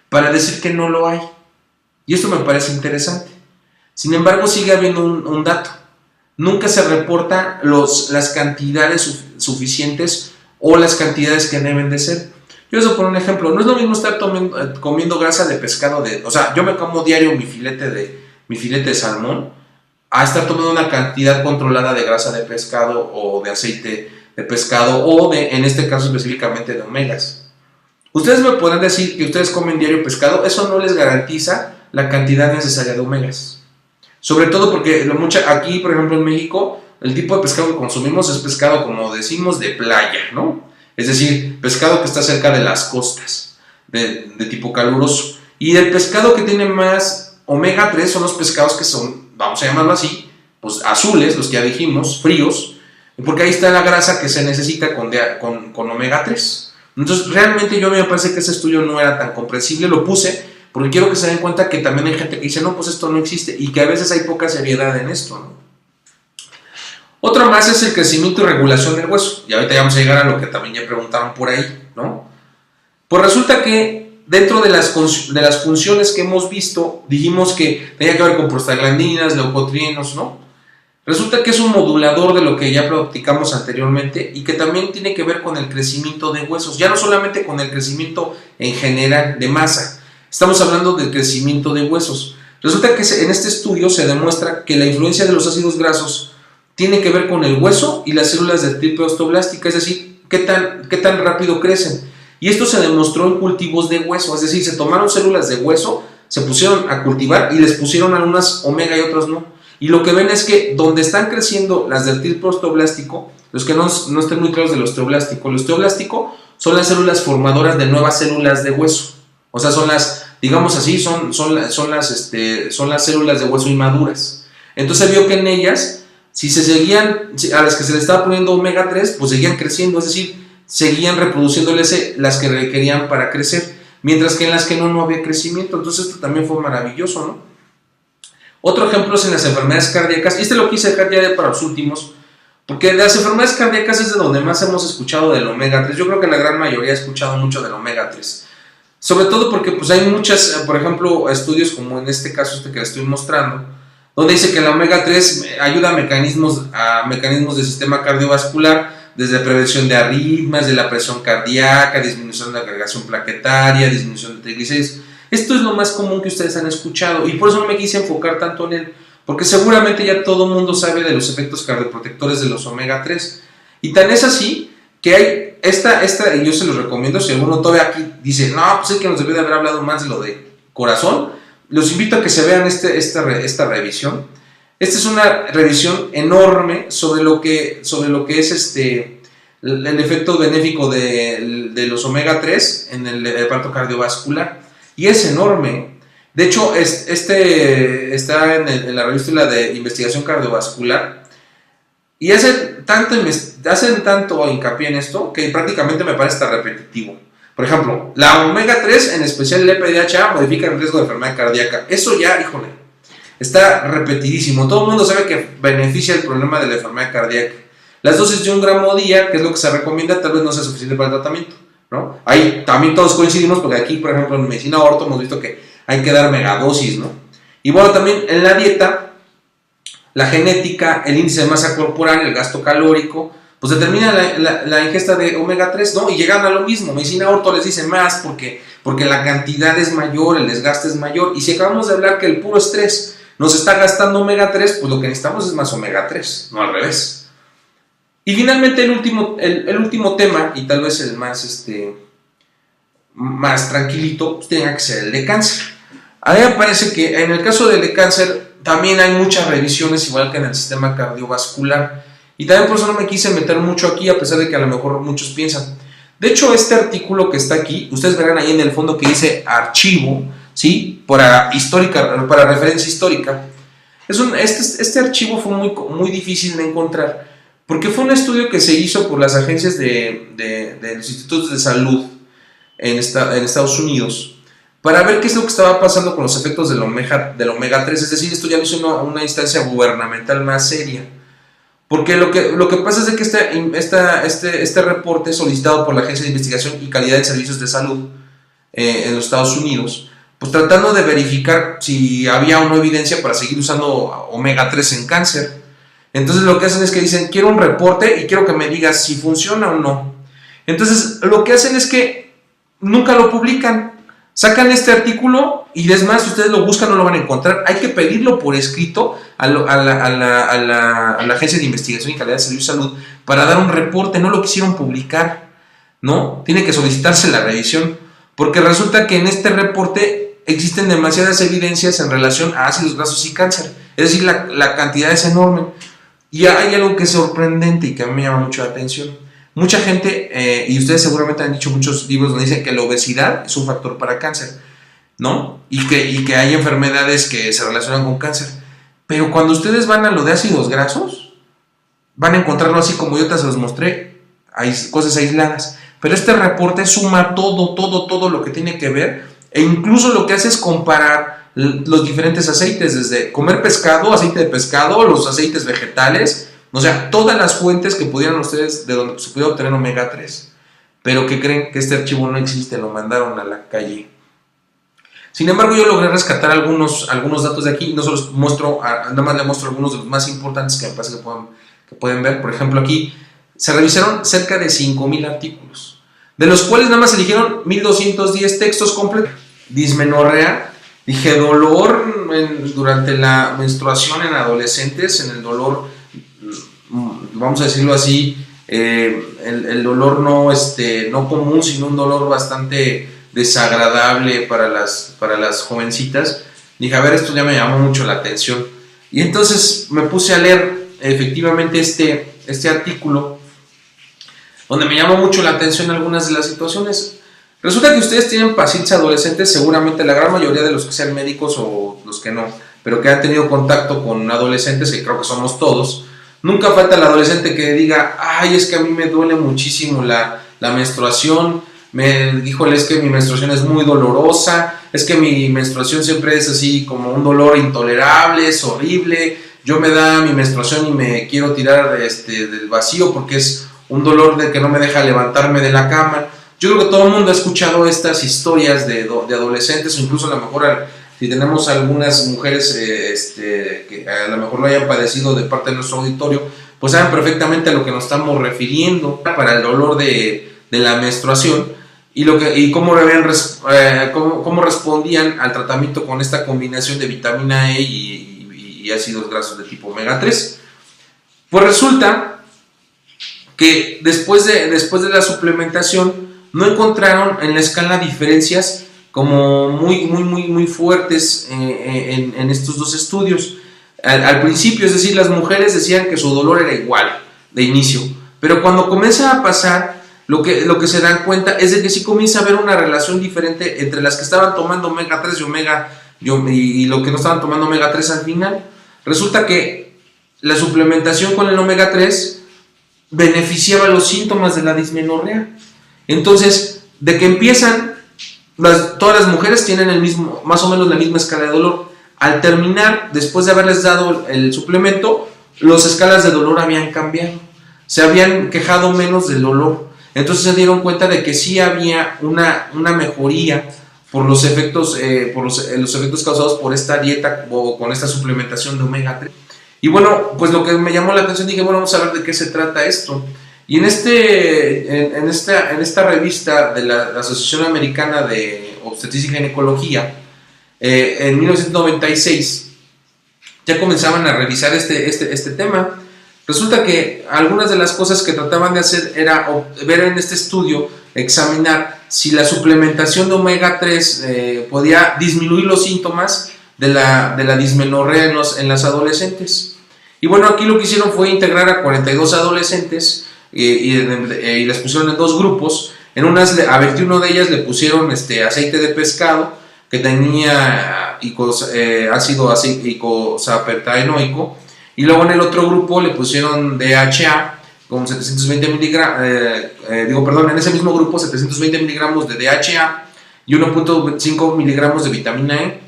para decir que no lo hay. Y esto me parece interesante. Sin embargo, sigue habiendo un dato. Nunca se reporta las cantidades suficientes o las cantidades que deben de ser. Yo les voy a poner un ejemplo. No es lo mismo estar comiendo grasa de pescado, o sea, yo me como diario mi filete de salmón, a estar tomando una cantidad controlada de grasa de pescado o de aceite de pescado o en este caso específicamente de omegas. Ustedes me podrán decir que ustedes comen diario pescado, eso no les garantiza la cantidad necesaria de omegas. Sobre todo porque aquí, por ejemplo en México, el tipo de pescado que consumimos es pescado, como decimos, de playa, ¿no? Es decir, pescado que está cerca de las costas, de tipo caluroso. Y el pescado que tiene más omega 3 son los pescados que son, vamos a llamarlo así, pues azules, los que ya dijimos, fríos, porque ahí está la grasa que se necesita con omega 3. Entonces, realmente me parece que ese estudio no era tan comprensible, lo puse porque quiero que se den cuenta que también hay gente que dice, no, pues esto no existe, y que a veces hay poca seriedad en esto, ¿no? Otro más es el crecimiento y regulación del hueso. Y ahorita ya vamos a llegar a lo que también ya preguntaron por ahí, ¿no? Pues resulta que dentro de las funciones que hemos visto, dijimos que tenía que ver con prostaglandinas, leucotrienos, ¿no? Resulta que es un modulador de lo que ya platicamos anteriormente y que también tiene que ver con el crecimiento de huesos. Ya no solamente con el crecimiento en general de masa, estamos hablando del crecimiento de huesos. Resulta que en este estudio se demuestra que la influencia de los ácidos grasos tiene que ver con el hueso y las células de tipo osteoblástica, es decir, qué tan rápido crecen. Y esto se demostró en cultivos de hueso, es decir, se tomaron células de hueso, se pusieron a cultivar y les pusieron algunas omega y otras no. Y lo que ven es que donde están creciendo las del tipo osteoblástico, los que no estén muy claros del osteoblástico, el osteoblástico son las células formadoras de nuevas células de hueso. O sea, son las, digamos así, son las células de hueso inmaduras. Entonces vio que en ellas, a las que se les estaba poniendo omega 3, pues seguían creciendo, es decir, seguían reproduciéndose las que requerían para crecer, mientras que en las que no había crecimiento. Entonces esto también fue maravilloso, ¿no? Otro ejemplo es en las enfermedades cardíacas, y lo quise dejar ya para los últimos, porque de las enfermedades cardíacas es de donde más hemos escuchado del omega 3. Yo creo que la gran mayoría ha escuchado mucho del omega 3, sobre todo porque pues hay muchas, por ejemplo, estudios como en este caso que les estoy mostrando, donde dice que el omega 3 ayuda a mecanismos del sistema cardiovascular, desde prevención de arritmias, de la presión cardíaca, disminución de la agregación plaquetaria, disminución de triglicéridos. Esto es lo más común que ustedes han escuchado, y por eso no me quise enfocar tanto en él, porque seguramente ya todo el mundo sabe de los efectos cardioprotectores de los omega 3. Y tan es así que hay y yo se los recomiendo, si alguno todavía aquí dice, no, pues es que nos debe de haber hablado más de lo de corazón, los invito a que se vean esta revisión. Esta es una revisión enorme sobre lo que es el efecto benéfico de los omega 3 en el aparato cardiovascular. Y es enorme. De hecho, está en la revista de investigación cardiovascular. Y hacen tanto hincapié en esto que prácticamente me parece hasta repetitivo. Por ejemplo, la omega 3, en especial el EPA-DHA, modifica el riesgo de enfermedad cardíaca. Eso ya, híjole, está repetidísimo. Todo el mundo sabe que beneficia el problema de la enfermedad cardíaca. Las dosis de 1 gramo día, que es lo que se recomienda, tal vez no sea suficiente para el tratamiento, ¿no? Ahí también todos coincidimos, porque aquí, por ejemplo, en medicina orto hemos visto que hay que dar megadosis, ¿no? Y bueno, también en la dieta, la genética, el índice de masa corporal, el gasto calórico, pues determina la ingesta de omega 3, ¿no? Y llegan a lo mismo. Medicina orto les dice más porque la cantidad es mayor, el desgaste es mayor. Y si acabamos de hablar que el puro estrés nos está gastando omega 3, pues lo que necesitamos es más omega 3, no al revés. Y finalmente el último tema, y tal vez el más tranquilito, pues tenga que ser el de cáncer. A mí me parece que en el caso del de cáncer también hay muchas revisiones, igual que en el sistema cardiovascular. Y también por eso no me quise meter mucho aquí, a pesar de que a lo mejor muchos piensan. De hecho, este artículo que está aquí, ustedes verán ahí en el fondo que dice archivo, ¿sí? Para referencia histórica. Este archivo fue muy difícil de encontrar, porque fue un estudio que se hizo por las agencias de los institutos de salud en Estados Unidos, para ver qué es lo que estaba pasando con los efectos del omega 3, es decir, esto ya lo hizo una instancia gubernamental más seria. Porque lo que pasa es de que este reporte solicitado por la Agencia de Investigación y Calidad de Servicios de Salud en los Estados Unidos, pues tratando de verificar si había o no evidencia para seguir usando omega 3 en cáncer. Entonces lo que hacen es que dicen, quiero un reporte y quiero que me digas si funciona o no. Entonces lo que hacen es que nunca lo publican. Sacan este artículo y es más, si ustedes lo buscan no lo van a encontrar. Hay que pedirlo por escrito a la Agencia de Investigación y Calidad de Servicios de Salud para dar un reporte. No lo quisieron publicar, ¿no? Tiene que solicitarse la revisión, porque resulta que en este reporte existen demasiadas evidencias en relación a ácidos grasos y cáncer. Es decir, la cantidad es enorme. Y hay algo que es sorprendente y que a mí me llama mucho la atención. Mucha gente, y ustedes seguramente han dicho muchos libros donde dicen que la obesidad es un factor para cáncer, ¿no? Y que hay enfermedades que se relacionan con cáncer. Pero cuando ustedes van a lo de ácidos grasos, van a encontrarlo así como yo te se los mostré, hay cosas aisladas. Pero este reporte suma todo lo que tiene que ver, e incluso lo que hace es comparar los diferentes aceites, desde comer pescado, aceite de pescado, los aceites vegetales, o sea, todas las fuentes que pudieran ustedes, de donde se pudiera obtener omega 3, pero que creen que este archivo no existe, lo mandaron a la calle. Sin embargo, yo logré rescatar algunos datos de aquí, no se los muestro, nada más les muestro algunos de los más importantes que me parece que pueden ver. Por ejemplo, aquí se revisaron cerca de 5,000 artículos, de los cuales nada más eligieron 1,210 textos completos. Dismenorrea, dije dolor durante la menstruación en adolescentes, en el dolor, vamos a decirlo así, el dolor no común, sino un dolor bastante desagradable para las jovencitas. Dije, a ver, esto ya me llamó mucho la atención. Y entonces me puse a leer efectivamente este artículo, donde me llamó mucho la atención algunas de las situaciones. Resulta que ustedes tienen pacientes adolescentes, seguramente la gran mayoría de los que sean médicos o los que no, pero que han tenido contacto con adolescentes, que creo que somos todos. Nunca falta el adolescente que diga, ay, es que a mí me duele muchísimo la menstruación, híjole, es que mi menstruación es muy dolorosa, es que mi menstruación siempre es así como un dolor intolerable, es horrible, yo me da mi menstruación y me quiero tirar del vacío porque es un dolor de que no me deja levantarme de la cama. Yo creo que todo el mundo ha escuchado estas historias de adolescentes, o incluso a lo mejor si tenemos algunas mujeres que a lo mejor lo hayan padecido de parte de nuestro auditorio, pues saben perfectamente a lo que nos estamos refiriendo para el dolor de la menstruación y cómo respondían al tratamiento con esta combinación de vitamina E y ácidos grasos de tipo omega 3. Pues resulta que después de la suplementación no encontraron en la escala diferencias como muy fuertes en estos dos estudios. Al principio, es decir, las mujeres decían que su dolor era igual de inicio, pero cuando comienza a pasar, lo que se dan cuenta es de que sí comienza a haber una relación diferente entre las que estaban tomando omega 3 y lo que no estaban tomando omega 3 al final. Resulta que la suplementación con el omega 3 beneficiaba los síntomas de la dismenorrea. Entonces, de que empiezan, todas las mujeres tienen más o menos la misma escala de dolor. Al terminar, después de haberles dado el suplemento, las escalas de dolor habían cambiado. Se habían quejado menos del dolor. Entonces se dieron cuenta de que sí había una mejoría por los efectos causados por esta dieta o con esta suplementación de omega 3. Y bueno, pues lo que me llamó la atención, dije, bueno, vamos a ver de qué se trata esto. Y en esta revista de la Asociación Americana de Obstetricia y Ginecología, en 1996, ya comenzaban a revisar este tema. Resulta que algunas de las cosas que trataban de hacer era ver en este estudio, examinar si la suplementación de omega 3 podía disminuir los síntomas de la dismenorrea en las adolescentes. Y bueno, aquí lo que hicieron fue integrar a 42 adolescentes y les pusieron en dos grupos. A 21 de ellas le pusieron aceite de pescado que tenía ácido icosapentaenoico, y luego en el otro grupo le pusieron DHA con 720 miligramos, en ese mismo grupo 720 miligramos de DHA y 1.5 miligramos de vitamina E.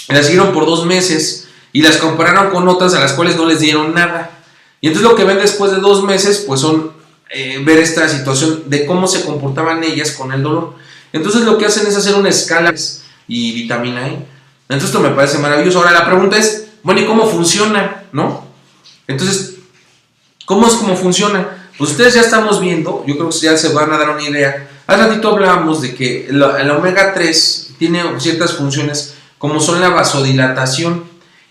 Las siguieron por 2 meses y las compararon con otras a las cuales no les dieron nada. Y entonces lo que ven después de 2 meses pues son ver esta situación de cómo se comportaban ellas con el dolor. Entonces lo que hacen es hacer una escala y vitamina E. Entonces esto me parece maravilloso. Ahora la pregunta es, bueno, ¿y cómo funciona? ¿No? Entonces, ¿cómo funciona? Pues ustedes ya estamos viendo, yo creo que ya se van a dar una idea. Hace ratito hablábamos de que el omega 3 tiene ciertas funciones como son la vasodilatación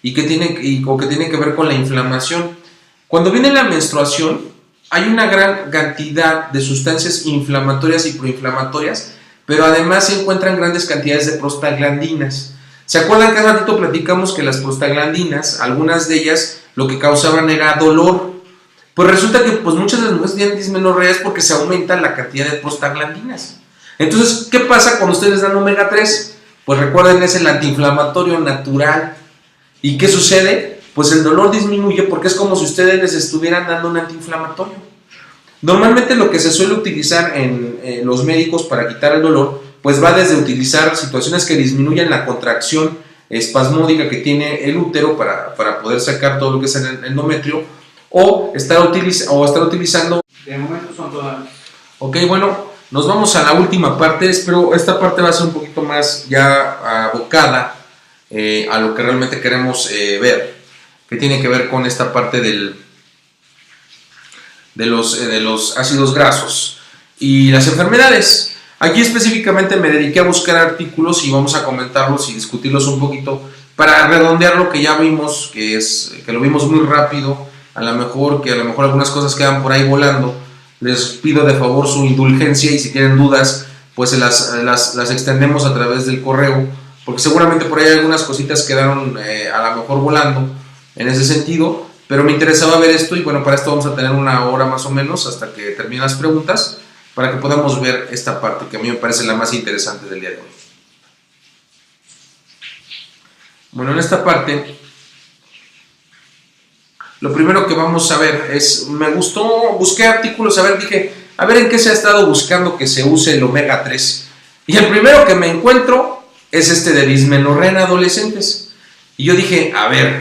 y que tiene que ver con la inflamación. Cuando viene la menstruación hay una gran cantidad de sustancias inflamatorias y proinflamatorias, pero además se encuentran grandes cantidades de prostaglandinas. ¿Se acuerdan que hace ratito platicamos que las prostaglandinas, algunas de ellas, lo que causaban era dolor? Pues resulta que pues muchas de las mujeres tienen dismenorrea es porque se aumenta la cantidad de prostaglandinas. Entonces, ¿qué pasa cuando ustedes dan omega 3? Pues recuerden, es el antiinflamatorio natural. ¿Y qué sucede? Pues el dolor disminuye porque es como si ustedes les estuvieran dando un antiinflamatorio. Normalmente lo que se suele utilizar en los médicos para quitar el dolor, pues va desde utilizar situaciones que disminuyan la contracción espasmódica que tiene el útero para poder sacar todo lo que es el endometrio, o estar utilizando... De momento son todas. Ok, bueno, nos vamos a la última parte. Espero esta parte va a ser un poquito más ya abocada a lo que realmente queremos ver, que tiene que ver con esta parte de los ácidos grasos y las enfermedades. Aquí específicamente me dediqué a buscar artículos y vamos a comentarlos y discutirlos un poquito para redondear lo que ya vimos, que lo vimos muy rápido, a lo mejor algunas cosas quedan por ahí volando. Les pido de favor su indulgencia y si tienen dudas pues las extendemos a través del correo, porque seguramente por ahí algunas cositas quedaron a lo mejor volando en ese sentido, pero me interesaba ver esto y bueno, para esto vamos a tener una hora más o menos hasta que terminen las preguntas para que podamos ver esta parte que a mí me parece la más interesante del día de hoy. Bueno, en esta parte lo primero que vamos a ver es, me gustó, busqué artículos, dije, a ver en qué se ha estado buscando que se use el omega 3. Y el primero que me encuentro es este de dismenorrea en adolescentes. Y yo dije, a ver,